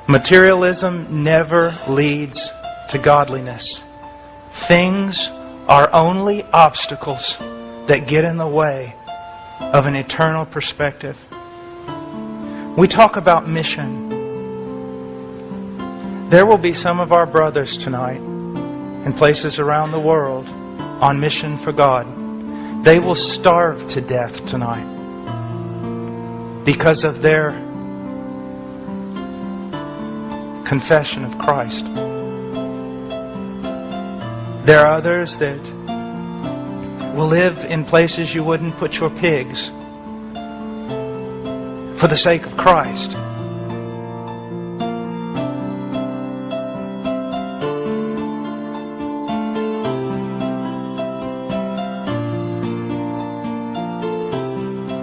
Materialism never leads to godliness. Things are only obstacles that get in the way of an eternal perspective. We talk about mission. There will be some of our brothers tonight in places around the world on mission for God. They will starve to death tonight because of their confession of Christ. There are others that will live in places you wouldn't put your pigs for the sake of Christ.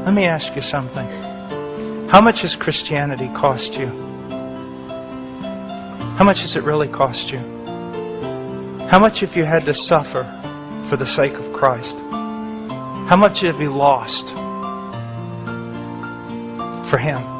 Let me ask you something. How much has Christianity cost you? How much has it really cost you? How much have you had to suffer for the sake of Christ? How much have you lost for Him?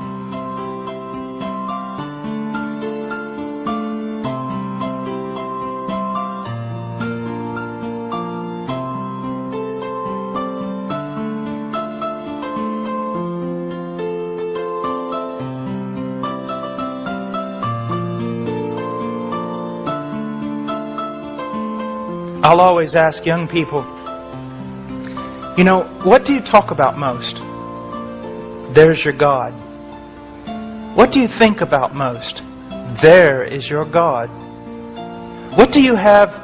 I'll always ask young people, you know, what do you talk about most? There's your God. What do you think about most? There is your God. What do you have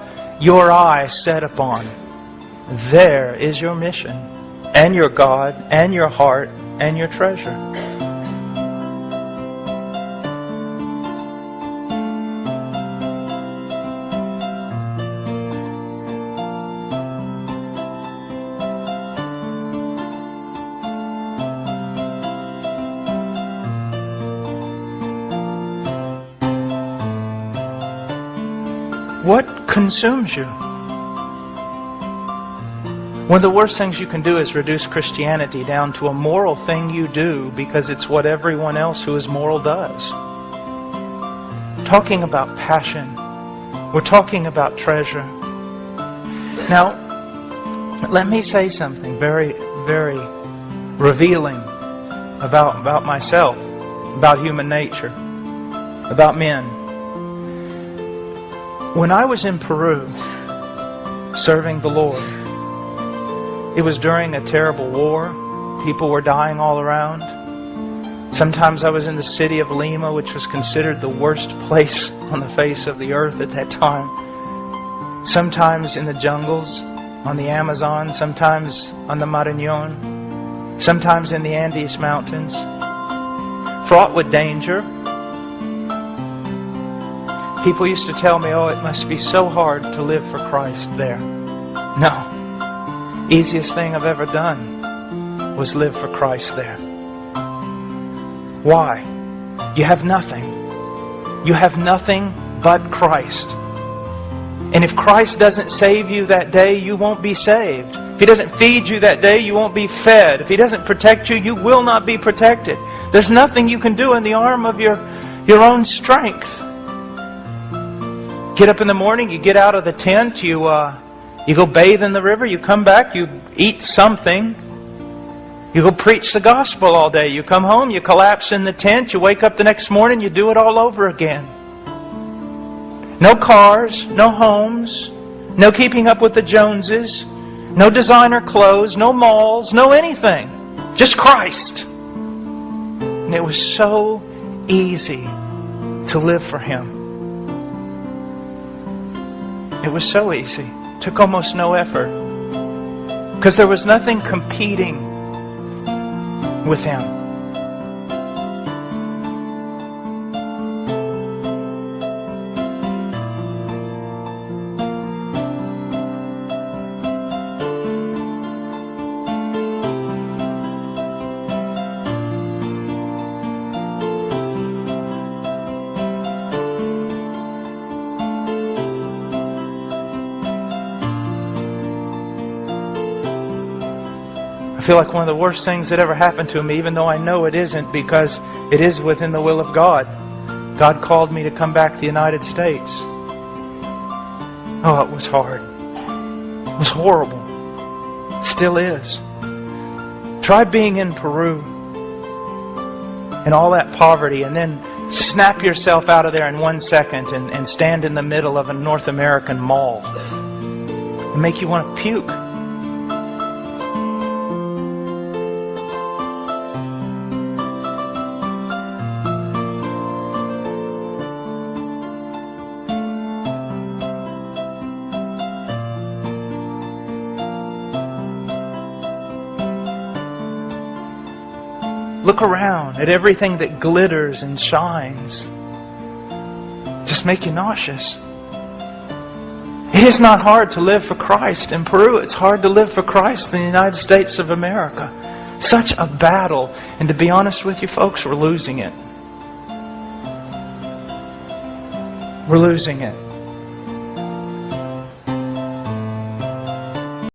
your eye set upon? There is your mission, and your God, and your heart, and your treasure. What consumes you? One of the worst things you can do is reduce Christianity down to a moral thing you do because it's what everyone else who is moral does. Talking about passion. We're talking about treasure. Now, let me say something very, very revealing about myself, about human nature, about men. When I was in Peru serving the Lord, it was during a terrible war. People were dying all around. Sometimes I was in the city of Lima, which was considered the worst place on the face of the earth at that time. Sometimes in the jungles, on the Amazon, sometimes on the Marañón, sometimes in the Andes Mountains, fraught with danger. People used to tell me, oh, it must be so hard to live for Christ there. No. Easiest thing I've ever done was live for Christ there. Why? You have nothing. You have nothing but Christ. And if Christ doesn't save you that day, you won't be saved. If He doesn't feed you that day, you won't be fed. If He doesn't protect you, you will not be protected. There's nothing you can do in the arm of your own strength. Get up in the morning, you get out of the tent, you go bathe in the river, you come back, you eat something. You go preach the gospel all day. You come home, you collapse in the tent, you wake up the next morning, you do it all over again. No cars, no homes, no keeping up with the Joneses, no designer clothes, no malls, no anything. Just Christ. And it was so easy to live for Him. It was so easy. It took almost no effort. Because there was nothing competing with Him. I feel like one of the worst things that ever happened to me, even though I know it isn't, because it is within the will of God, God called me to come back to the United States. Oh, it was hard. It was horrible. It still is. Try being in Peru and all that poverty, and then snap yourself out of there in 1 second and stand in the middle of a North American mall. It'll make you want to puke. Look around at everything that glitters and shines. Just make you nauseous. It is not hard to live for Christ in Peru. It's hard to live for Christ in the United States of America. Such a battle. And to be honest with you folks, we're losing it. We're losing it.